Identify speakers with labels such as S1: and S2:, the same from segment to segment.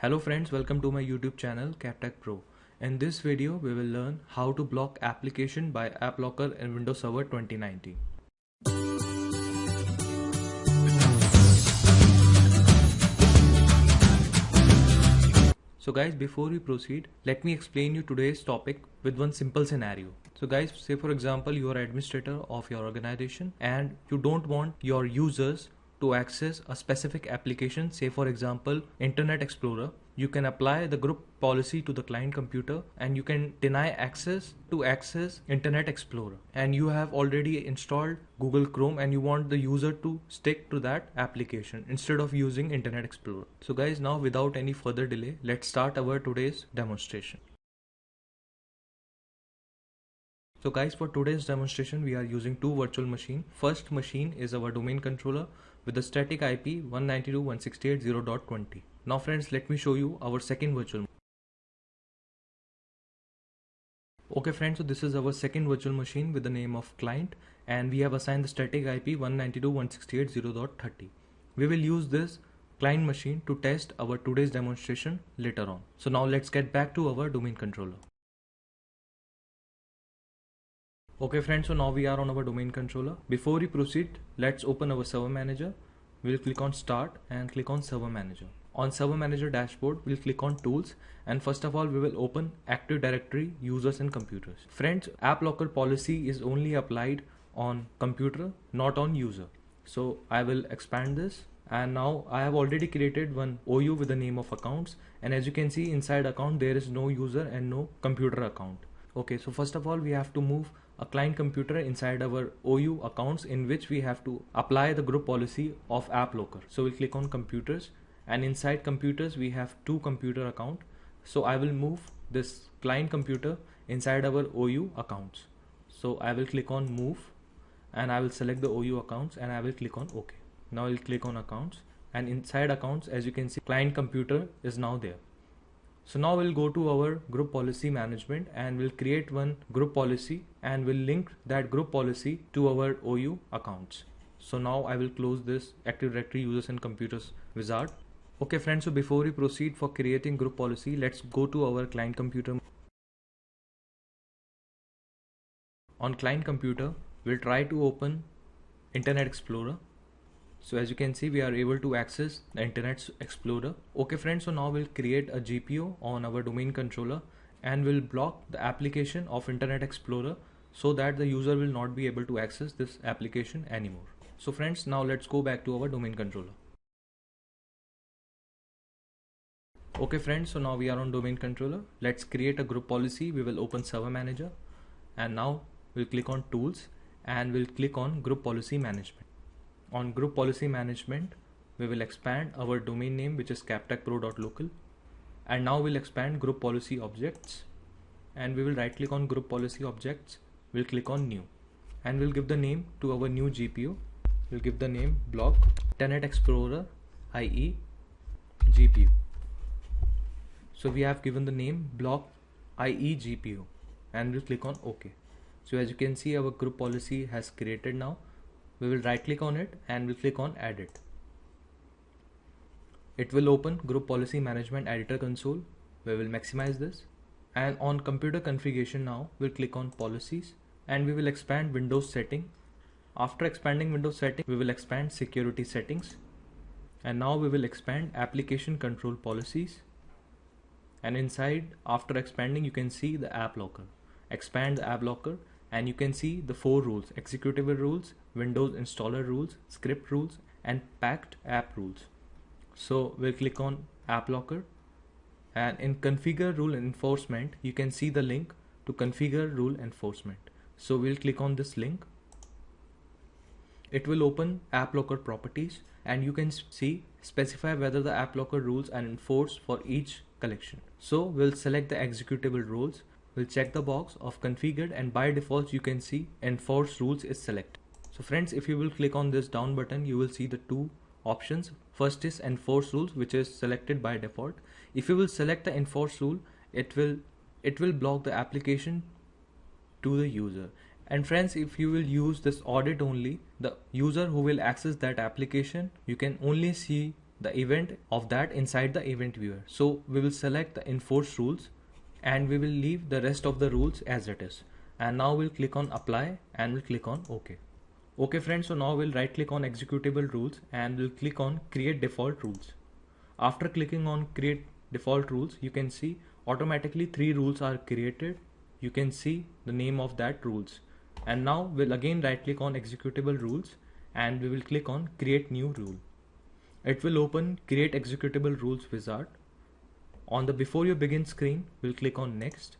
S1: Hello friends, welcome to my YouTube channel CapTech Pro. In this video, we will learn how to block application by AppLocker in Windows Server 2019. So guys, before we proceed, let me explain you today's topic with one simple scenario. So guys, say for example, you are administrator of your organization and you don't want your users to access a specific application, say for example Internet Explorer. You can apply the group policy to the client computer and you can deny access to access Internet Explorer, and you have already installed Google Chrome and you want the user to stick to that application instead of using Internet Explorer. So guys, now without any further delay, let's start our today's demonstration. So guys, for today's demonstration we are using two virtual machines. First machine is our domain controller with the static IP 192.168.0.20. Now friends, let me show you our second virtual. Okay friends, so this is our second virtual machine with the name of client, and we have assigned the static IP 192.168.0.30. We will use this client machine to test our today's demonstration later on. So now let's get back to our domain controller. Okay friends, so now we are on our domain controller. Before we proceed, let's open our server manager. We'll click on start and click on server manager. On server manager dashboard, we'll click on tools, and first of all we will open Active Directory users and computers. Friends, AppLocker policy is only applied on computer, not on user. So I will expand this, and now I have already created one OU with the name of accounts, and as you can see inside account there is no user and no computer account. Okay, so first of all we have to move a client computer inside our OU accounts in which we have to apply the group policy of AppLocker. So we'll click on computers, and inside computers we have two computer account. So I will move this client computer inside our OU accounts. So I will click on move and I will select the OU accounts and I will click on OK. Now I'll click on accounts, and inside accounts, as you can see, client computer is now there. So now we'll go to our group policy management and we'll create one group policy and we'll link that group policy to our OU accounts. So now I will close this Active Directory users and computers wizard. Okay friends, so before we proceed for creating group policy, let's go to our client computer. On client computer, we'll try to open Internet Explorer. So as you can see, we are able to access the Internet Explorer. Okay friends, so now we'll create a GPO on our domain controller and we'll block the application of Internet Explorer so that the user will not be able to access this application anymore. So friends, now let's go back to our domain controller. Okay friends, so now we are on domain controller. Let's create a group policy. We will open server manager, and now we'll click on tools and we'll click on group policy management. On group policy management, we will expand our domain name, which is captechpro.local, and now we'll expand group policy objects, and we will right click on group policy objects. We'll click on new and we'll give the name to our new GPU. We'll give the name block Internet Explorer IE GPU. So we have given the name block IE GPU and we'll click on OK. So as you can see, our group policy has created now. We will right click on it and we'll click on edit. It will open group policy management editor console. We will maximize this, and on computer configuration now we'll click on policies and we will expand Windows setting. After expanding Windows setting, we will expand security settings, and now we will expand application control policies, and inside, after expanding, you can see the AppLocker. Expand the AppLocker and you can see the 4 rules: executable rules, Windows installer rules, script rules, and packed app rules. So we'll click on AppLocker, and in configure rule enforcement you can see the link to configure rule enforcement. So we'll click on this link. It will open AppLocker properties and you can see specify whether the AppLocker rules are enforced for each collection. So we'll select the executable rules. We'll check the box of configured, and by default you can see enforce rules is selected. So friends, if you will click on this down button, you will see the two options. First is enforce rules, which is selected by default. If you will select the enforce rule, it will block the application to the user. And friends, if you will use this audit only, the user who will access that application, you can only see the event of that inside the event viewer. So we will select the enforce rules and we will leave the rest of the rules as it is. And now we'll click on apply and we'll click on OK. Okay friends, so now we'll right click on executable rules and we'll click on create default rules. After clicking on create default rules, you can see automatically 3 rules are created. You can see the name of that rules. And now we'll again right click on executable rules and we will click on create new rule. It will open create executable rules wizard. On the before you begin screen, we'll click on next.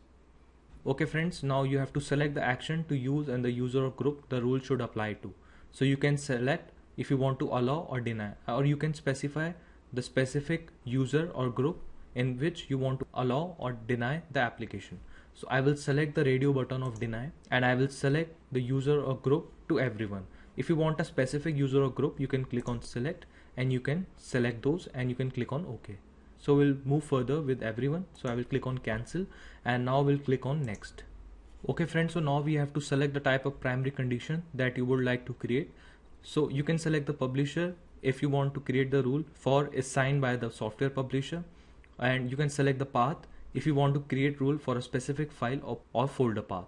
S1: Okay friends, now you have to select the action to use and the user or group the rule should apply to. So you can select if you want to allow or deny, or you can specify the specific user or group in which you want to allow or deny the application. So I will select the radio button of deny and I will select the user or group to everyone. If you want a specific user or group, you can click on select and you can select those and you can click on OK. So we'll move further with everyone. So I will click on cancel and now we'll click on next. Okay friends, so now we have to select the type of primary condition that you would like to create. So you can select the publisher if you want to create the rule for is signed by the software publisher, and you can select the path if you want to create rule for a specific file or folder path,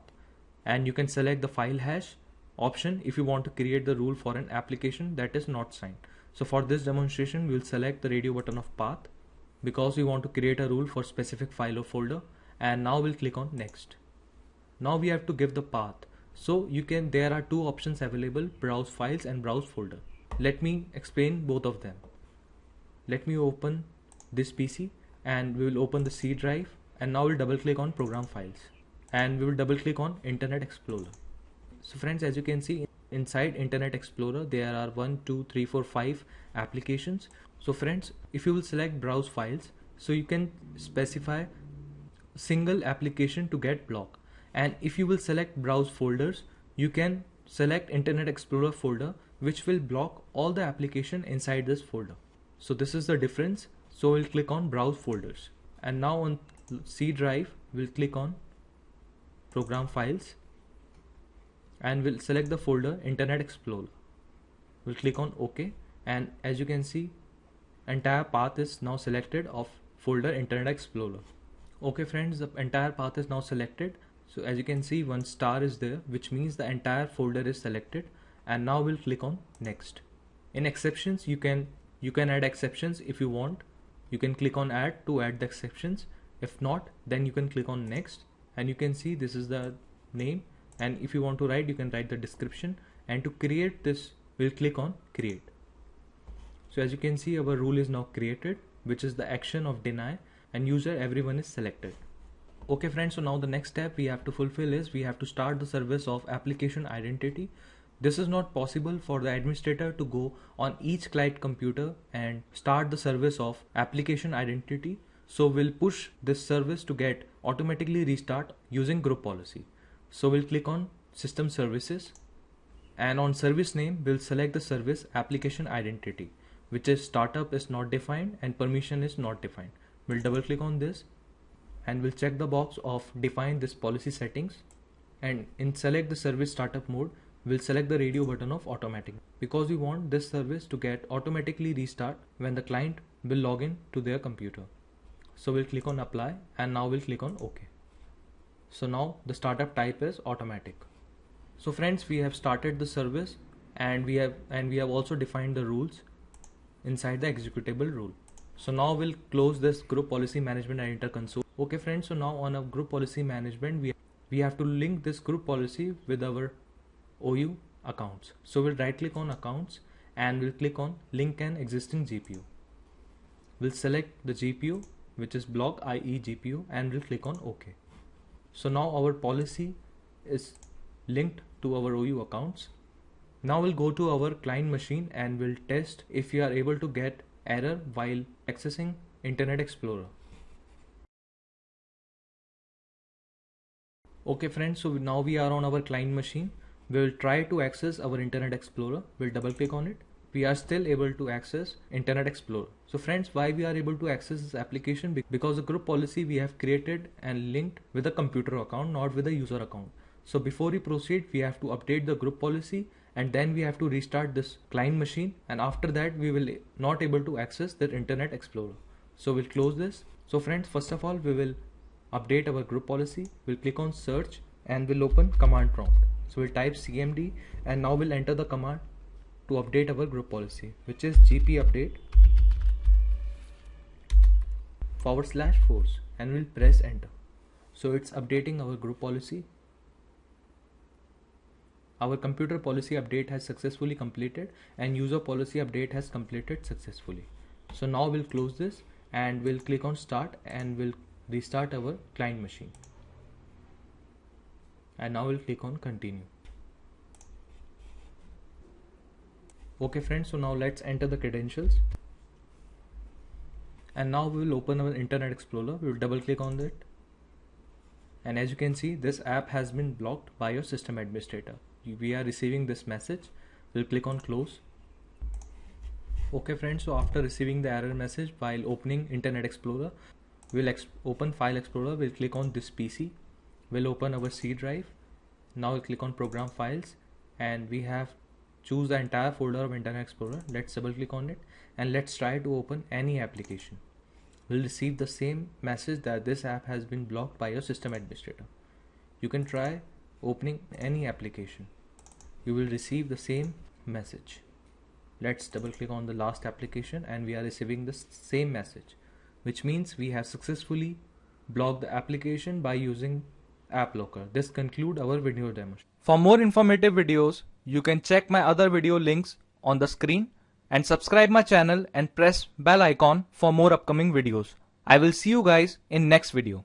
S1: and you can select the file hash option if you want to create the rule for an application that is not signed. So for this demonstration, we'll select the radio button of path because we want to create a rule for specific file or folder, and now we'll click on next. Now we have to give the path. So there are 2 options available, browse files and browse folder. Let me explain both of them. Let me open this PC and we will open the C drive, and now we'll double click on program files and we will double click on Internet Explorer. So friends, as you can see inside Internet Explorer there are 1, 2, 3, 4, 5 applications. So friends, if you will select browse files, so you can specify single application to get blocked, and if you will select browse folders, you can select Internet Explorer folder which will block all the application inside this folder. So this is the difference. So we'll click on browse folders, and now on C drive we'll click on program files and we'll select the folder Internet Explorer. We'll click on OK, and as you can see entire path is now selected of folder Internet Explorer. Okay friends, the entire path is now selected. So as you can see 1 star is there, which means the entire folder is selected, and now we'll click on next. In exceptions, you can add exceptions if you want. You can click on add to add the exceptions. If not, then you can click on next, and you can see this is the name, and if you want to write, you can write the description, and to create this we'll click on create. So as you can see our rule is now created, which is the action of deny, and user everyone is selected. Okay friends, so now the next step we have to fulfill is we have to start the service of application identity. This is not possible for the administrator to go on each client computer and start the service of application identity. So we'll push this service to get automatically restart using group policy. So we'll click on system services, and on service name we'll select the service application identity, which is startup is not defined and permission is not defined. We'll double click on this and we'll check the box of define this policy settings, and in select the service startup mode we'll select the radio button of automatic because we want this service to get automatically restart when the client will log in to their computer. So we'll click on apply and now we'll click on OK. So now the startup type is automatic. So friends, we have started the service and we have also defined the rules inside the executable rule. So now we'll close this group policy management editor console. Okay friends, so now on a group policy management we have to link this group policy with our OU accounts. So we'll right click on accounts and we'll click on link an existing GPU. We'll select the GPU which is block IE GPU and we'll click on OK. So now our policy is linked to our OU accounts. Now we'll go to our client machine and we'll test if we are able to get error while accessing Internet Explorer. Okay friends, so now we are on our client machine. We will try to access our Internet Explorer. We'll double click on it. We are still able to access Internet Explorer. So friends, why we are able to access this application? Because the group policy we have created and linked with a computer account, not with a user account. So before we proceed, we have to update the group policy and then we have to restart this client machine, and after that we will not able to access the Internet Explorer. So we'll close this. So friends, first of all we will update our group policy. We'll click on search and we'll open command prompt. So we'll type cmd and now we'll enter the command to update our group policy, which is gp update /force, and we'll press enter. So it's updating our group policy. Our computer policy update has successfully completed and user policy update has completed successfully. So now we'll close this and we'll click on start and we'll restart our client machine. And now we'll click on continue. Okay friends, so now let's enter the credentials. And now we will open our Internet Explorer. We will double click on it. And as you can see, this app has been blocked by your system administrator. We are receiving this message. We'll click on close. Okay friends, so after receiving the error message while opening Internet Explorer, we'll open File Explorer. We'll click on this PC. We'll open our C drive. Now we'll click on Program Files and we have choose the entire folder of Internet Explorer. Let's double click on it and let's try to open any application. We'll receive the same message that this app has been blocked by your system administrator. You can try opening any application. You will receive the same message. Let's double click on the last application and we are receiving the same message, which means we have successfully blocked the application by using App Locker. This concludes our video demo.
S2: For more informative videos, you can check my other video links on the screen and subscribe my channel and press bell icon for more upcoming videos. I will see you guys in next video.